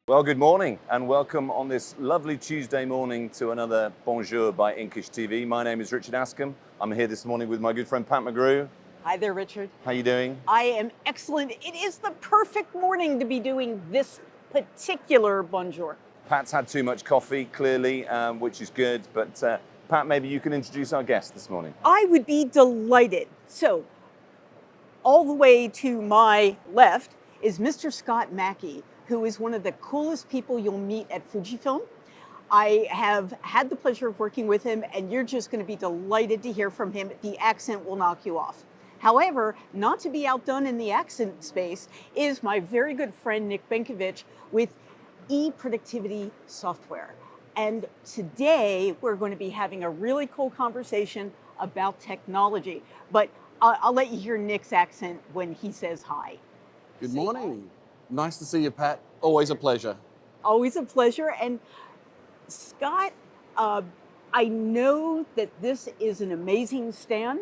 Well, good morning and welcome on this lovely Tuesday morning to another Bonjour by Inkish TV. My name is Richard Askham. I'm here this morning with my good friend Pat McGrew. Hi there, Richard. How you doing? I am excellent. It is the perfect morning to be doing this particular Bonjour. Pat's had too much coffee, clearly, which is good. But Pat, maybe you can introduce our guest this morning. I would be delighted. So, all the way to my left is Mr. Scott Mackie, who is one of the coolest people you'll meet at Fujifilm. I have had the pleasure of working with him, and you're just going to be delighted to hear from him. The accent will knock you off. However, not to be outdone in the accent space is my very good friend Nick Benkovich with eProductivity software. And today we're going to be having a really cool conversation about technology. But I'll let you hear Nick's accent when he says hi. Good morning. Nice to see you, Pat. Always a pleasure. Always a pleasure. And Scott, I know that this is an amazing stand.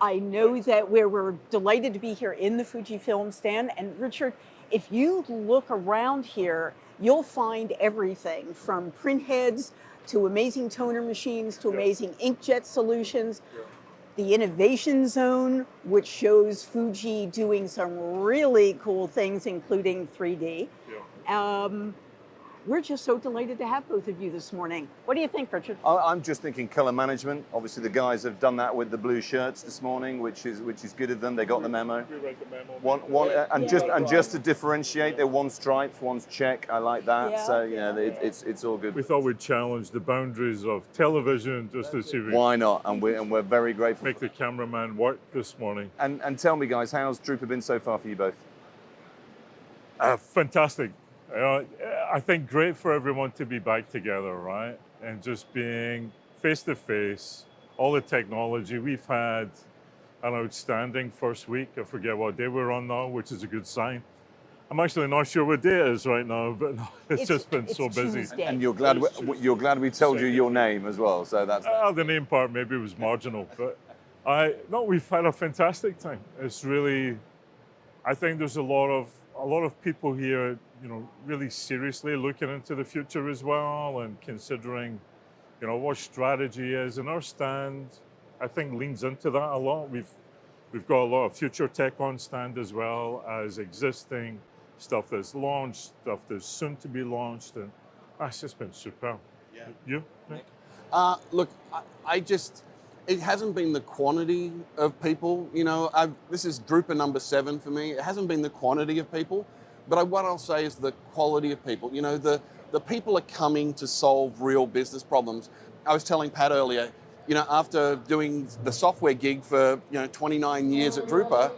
I know that we're delighted to be here in the Fujifilm stand. And Richard, if you look around here, you'll find everything from print heads to amazing toner machines to amazing inkjet solutions. The innovation zone, which shows Fuji doing some really cool things, including 3D. We're just so delighted to have both of you this morning. What do you think, Richard? I'm just thinking color management. Obviously, the guys have done that with the blue shirts this morning, which is good of them. They got the memo. We read the memo. And just to differentiate, they're one stripes, one's check. I like that. Yeah. So it's all good. We thought we'd challenge the boundaries of television just to see if we Why not? And we're very grateful. make the cameraman work this morning. And tell me, guys, how's Drupal been so far for you both? Fantastic. I think great for everyone to be back together, right? And just being face to face, all the technology. We've had an outstanding first week. I forget what day we're on now, which is a good sign. I'm actually not sure what day it is right now, but it's just been so busy. Tuesday. And you're glad we told you your name as well. So that's The name part maybe was marginal, but we've had a fantastic time. It's really, I think there's a lot of people here, really seriously looking into the future as well and considering, what strategy is. And our stand, I think, leans into that a lot. We've got a lot of future tech on stand as well as existing stuff that's launched, stuff that's soon to be launched, and it's just been superb. Yeah. You? Nick? Look, it hasn't been the quantity of people. This is Drupal number 7 for me. It hasn't been the quantity of people, but what I'll say is the quality of people. The people are coming to solve real business problems. I was telling Pat earlier, after doing the software gig for 29 years at Drupal,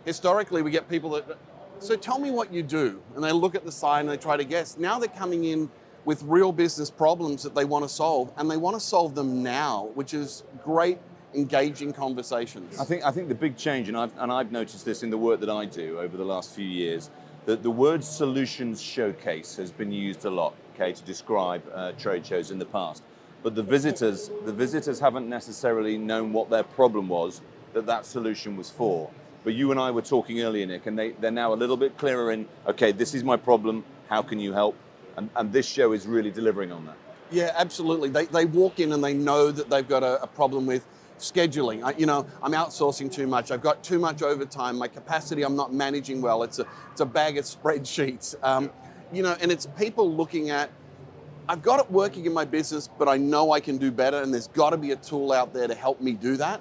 historically we get people that, so tell me what you do, and they look at the sign and they try to guess. Now they're coming in with real business problems that they want to solve, and they want to solve them now, which is great, engaging conversations. I think the big change, and I've noticed this in the work that I do over the last few years, that the word solutions showcase has been used a lot, to describe trade shows in the past. But the visitors haven't necessarily known what their problem was that solution was for. But you and I were talking earlier, Nick, and they're now a little bit clearer in, okay, this is my problem, how can you help? And this show is really delivering on that. Yeah, absolutely. They walk in and they know that they've got a problem with scheduling. I'm outsourcing too much. I've got too much overtime. My capacity, I'm not managing well. It's a bag of spreadsheets. And it's people looking at, I've got it working in my business, but I know I can do better, and there's got to be a tool out there to help me do that.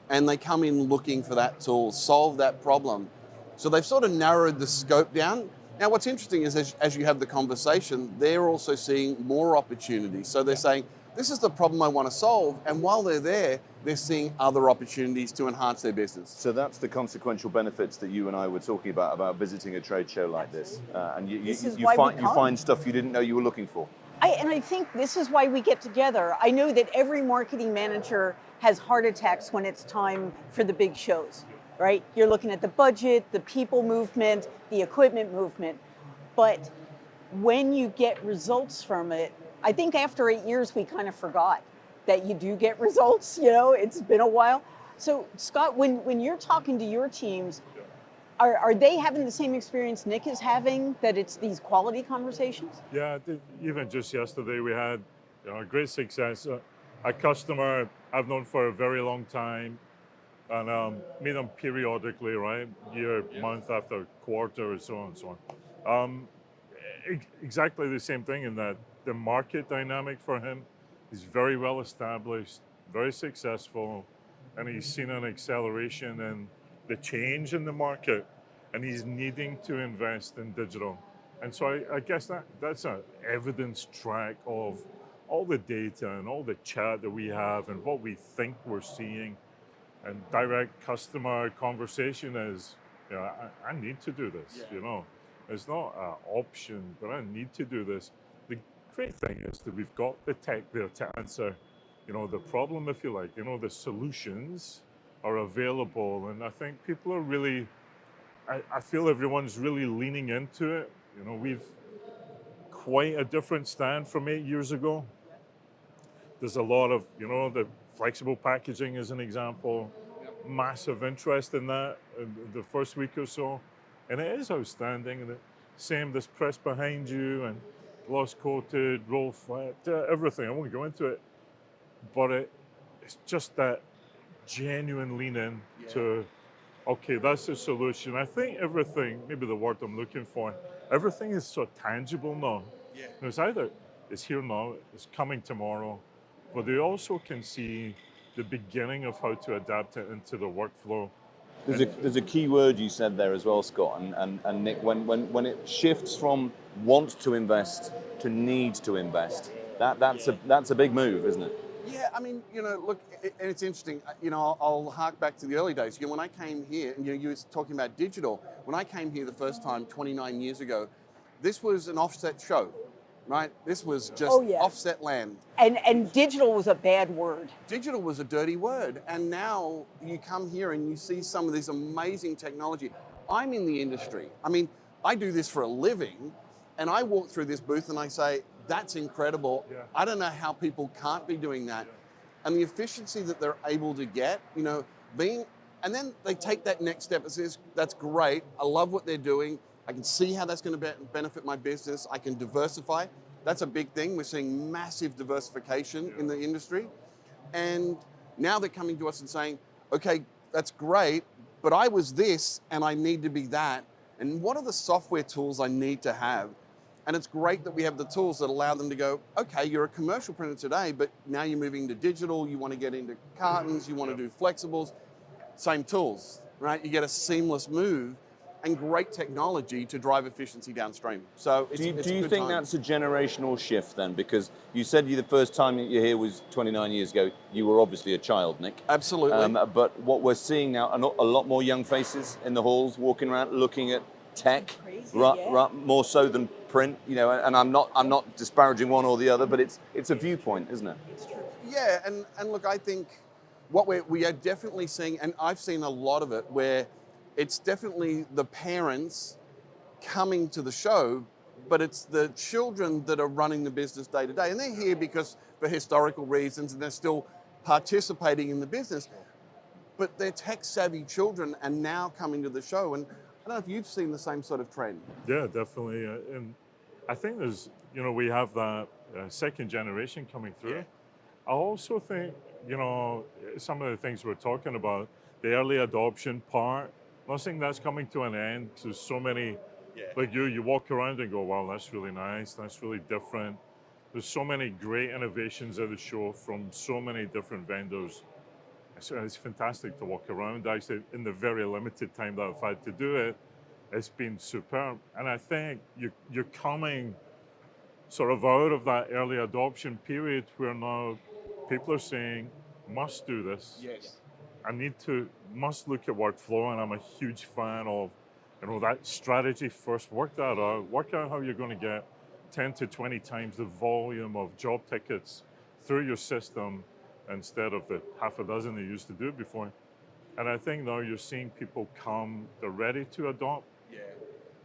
And they come in looking for that tool, solve that problem. So they've sort of narrowed the scope down. Now, what's interesting is as you have the conversation, they're also seeing more opportunities. So they're saying, this is the problem I want to solve. And while they're there, they're seeing other opportunities to enhance their business. So that's the consequential benefits that you and I were talking about visiting a trade show like this. And you find stuff you didn't know you were looking for. And I think this is why we get together. I know that every marketing manager has heart attacks when it's time for the big shows, right? You're looking at the budget, the people movement, the equipment movement. But when you get results from it, I think after 8 years, we kind of forgot that you do get results. It's been a while. So Scott, when you're talking to your teams, Are they having the same experience Nick is having, that it's these quality conversations? Yeah, even just yesterday we had great success. A customer I've known for a very long time, and meet them periodically, right? Year, month after quarter, and so on and so on. Exactly the same thing in that the market dynamic for him is very well established, very successful, and he's seen an acceleration in the change in the market, and he's needing to invest in digital. And so I guess that's an evidence track of all the data and all the chat that we have and what we think we're seeing. And direct customer conversation is, I need to do this, It's not an option, but I need to do this. The great thing is that we've got the tech there to answer, the problem, if you like. The solutions are available, and I think people are really, I feel everyone's really leaning into it. We've quite a different stand from 8 years ago. There's a lot of, the flexible packaging is an example, massive interest in that in the first week or so. And it is outstanding. And same, this press behind you and gloss coated, roll flat, everything. I won't go into it. But it's just that genuine lean in to, okay, that's the solution. I think everything, maybe the word I'm looking for, everything is so tangible now. It's either it's here now, it's coming tomorrow, but they also can see the beginning of how to adapt it into the workflow. There's a key word you said there as well, Scott, and Nick, when it shifts from want to invest to need to invest, that's a big move, isn't it? Yeah, I mean, look, and it's interesting. I'll hark back to the early days. When I came here, and you were talking about digital. When I came here the first time 29 years ago, this was an offset show, right? This was just offset land. And digital was a bad word. Digital was a dirty word. And now you come here and you see some of this amazing technology. I'm in the industry. I mean, I do this for a living, and I walk through this booth and I say, that's incredible. Yeah. I don't know how people can't be doing that. And the efficiency that they're able to get, and then they take that next step and says, that's great. I love what they're doing. I can see how that's going to benefit my business. I can diversify. That's a big thing. We're seeing massive diversification in the industry. And now they're coming to us and saying, okay, that's great, but I was this and I need to be that. And what are the software tools I need to have? And it's great that we have the tools that allow them to go, okay, you're a commercial printer today, but now you're moving to digital, you want to get into cartons, you want to do flexibles, same tools, right? You get a seamless move and great technology to drive efficiency downstream. So do you think that's a generational shift then? Because you said the first time that you're here was 29 years ago. You were obviously a child, Nick. Absolutely. But what we're seeing now, a lot more young faces in the halls, walking around, looking at tech, more so than print. And I'm not disparaging one or the other, but it's a viewpoint, isn't it? It's true. Yeah, and look, I think what we are definitely seeing, and I've seen a lot of it, where it's definitely the parents coming to the show, but it's the children that are running the business day to day. And they're here because for historical reasons, and they're still participating in the business. But they're tech-savvy children are now coming to the show. And I don't know if you've seen the same sort of trend. Yeah, definitely. And I think there's, we have that second generation coming through. Yeah. I also think, some of the things we're talking about, the early adoption part, I'm not saying that's coming to an end. There's so many, like you walk around and go, wow, that's really nice. That's really different. There's so many great innovations at the show from so many different vendors. It's fantastic to walk around. Actually, in the very limited time that I've had to do it, it's been superb. And I think you're coming sort of out of that early adoption period where now people are saying, must do this. Yes. I must look at workflow, and I'm a huge fan of, that strategy first. Work that out. Work out how you're going to get 10 to 20 times the volume of job tickets through your system instead of the half a dozen they used to do before. And I think now you're seeing people come, they're ready to adopt. Yeah.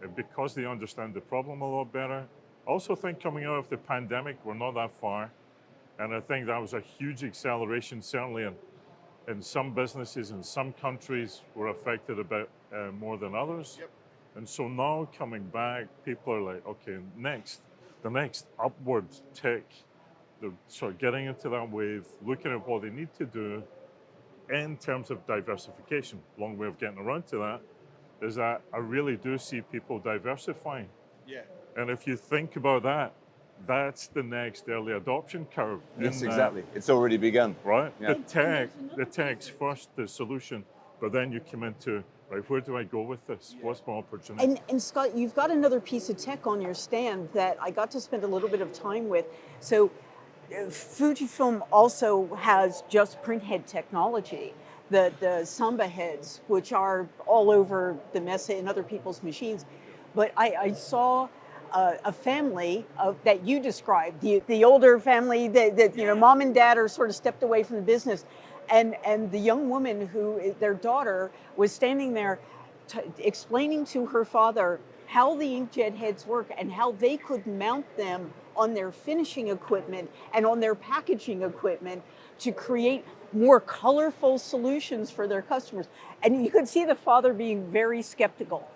And because they understand the problem a lot better. I also think coming out of the pandemic, we're not that far. And I think that was a huge acceleration, certainly in and some businesses in some countries were affected a bit more than others. Yep. And so now coming back, people are like, okay, the next upward tick, they're sort of getting into that wave, looking at what they need to do in terms of diversification. Long way of getting around to that is that I really do see people diversifying. Yeah. And if you think about that, that's the next early adoption curve. Yes, in that, exactly. It's already begun. right? Yeah. The tech's first, the solution, but then you come into, right, where do I go with this? What's my opportunity? And Scott, you've got another piece of tech on your stand that I got to spend a little bit of time with. So Fujifilm also has just printhead technology, the Samba heads, which are all over the Mesa and other people's machines. But I saw a family that you described, the older family that you know, mom and dad are sort of stepped away from the business, and the young woman who their daughter was standing there explaining to her father how the inkjet heads work and how they could mount them on their finishing equipment and on their packaging equipment to create more colorful solutions for their customers. And you could see the father being very skeptical.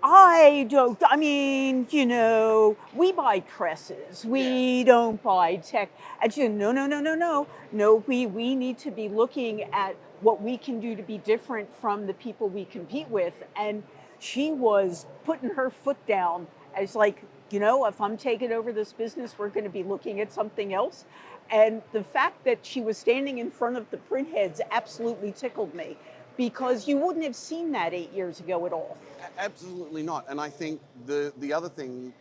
I mean, you know, we buy presses, we don't buy tech. And she said, no, we need to be looking at what we can do to be different from the people we compete with. And she was putting her foot down as like, you know, if I'm taking over this business, we're going to be looking at something else. And the fact that she was standing in front of the print heads absolutely tickled me, because you wouldn't have seen that 8 years ago at all. Absolutely not. And I think the other thing,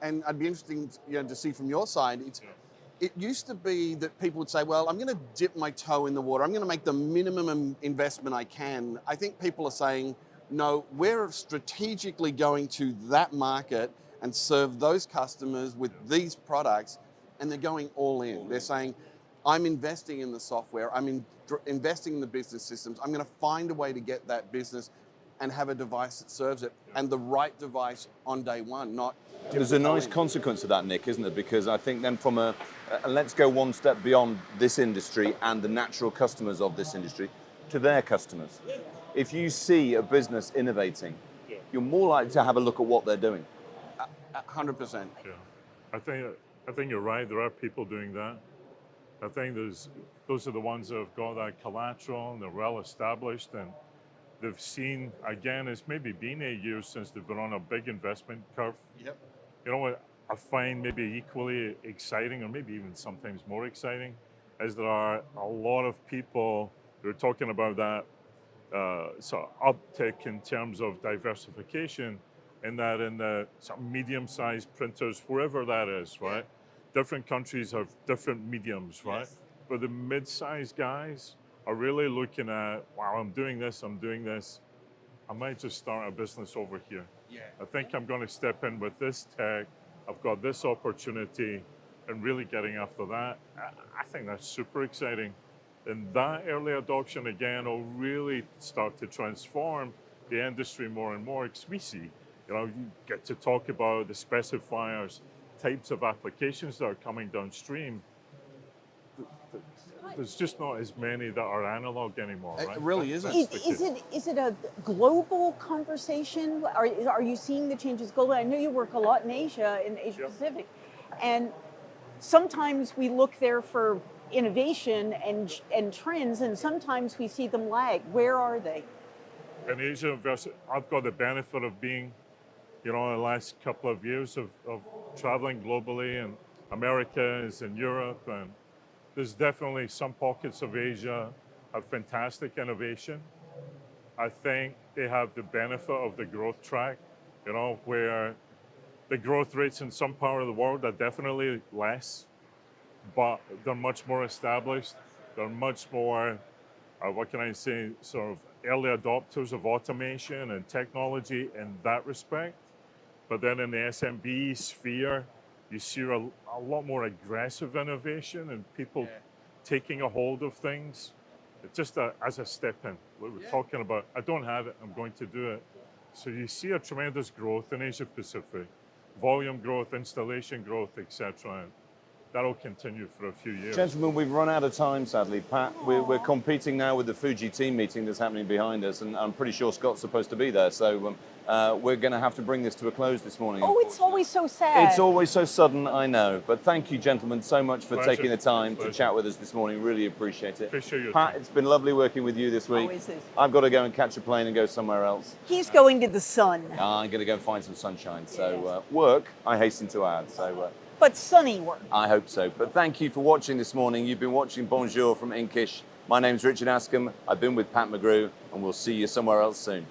and I'd be interesting, you know, to see from your side, it used to be that people would say, well, I'm going to dip my toe in the water. I'm going to make the minimum investment I can. I think people are saying, no, we're strategically going to that market and serve those customers with these products, and they're going all in. They're saying, I'm investing in the software, investing in the business systems. I'm going to find a way to get that business and have a device that serves it, and the right device on day one, not... There's a nice consequence of that, Nick, isn't there? Because I think then from let's go one step beyond this industry and the natural customers of this industry to their customers. If you see a business innovating, you're more likely to have a look at what they're doing. 100%. Yeah, I think you're right. There are people doing that. I think those are the ones that have got that collateral and they're well established, and they've seen, again, it's maybe been 8 years since they've been on a big investment curve. Yep. You know what I find maybe equally exciting, or maybe even sometimes more exciting, is there are a lot of people who are talking about that sort of uptick in terms of diversification, in the sort of medium-sized printers, wherever that is, right? Different countries have different mediums, right? Yes. But the mid-sized guys are really looking at, wow, I'm doing this, I might just start a business over here. Yeah. I think I'm going to step in with this tech, I've got this opportunity, and really getting after that. I think that's super exciting. And that early adoption, again, will really start to transform the industry more and more, because we see, you know, you get to talk about the specifiers, types of applications that are coming downstream. There's just not as many that are analog anymore, right? It really isn't. Is it a global conversation? Are you seeing the changes globally? I know you work a lot in Asia, Pacific, and sometimes we look there for innovation and trends, and sometimes we see them lag. Where are they? In Asia, I've got the benefit of being, you know, the last couple of years of traveling globally, and Americas and Europe, and there's definitely some pockets of Asia have fantastic innovation. I think they have the benefit of the growth track, you know, where the growth rates in some part of the world are definitely less, but they're much more established. They're much more, what can I say, sort of early adopters of automation and technology in that respect. But then in the SMB sphere, you see a lot more aggressive innovation and people taking a hold of things. It's just as a step in. We're talking about, I don't have it, I'm going to do it. So you see a tremendous growth in Asia Pacific, volume growth, installation growth, etc. that'll continue for a few years. Gentlemen, we've run out of time, sadly. Pat, we're competing now with the Fuji team meeting that's happening behind us, and I'm pretty sure Scott's supposed to be there. So we're going to have to bring this to a close this morning. Oh, it's always so sad. It's always so sudden, I know. But thank you, gentlemen, so much for Pleasure. taking the time to Pleasure. chat with us this morning. Really appreciate it. Appreciate your Pat, time. it's been lovely working with you this week. Always is. I've got to go and catch a plane and go somewhere else. He's going to the sun, I'm going to go and find some sunshine. So work, I hasten to add. So but sunny work. I hope so. But thank you for watching this morning. You've been watching Bonjour from Inkish. My name's Richard Askham. I've been with Pat McGrew, and we'll see you somewhere else soon.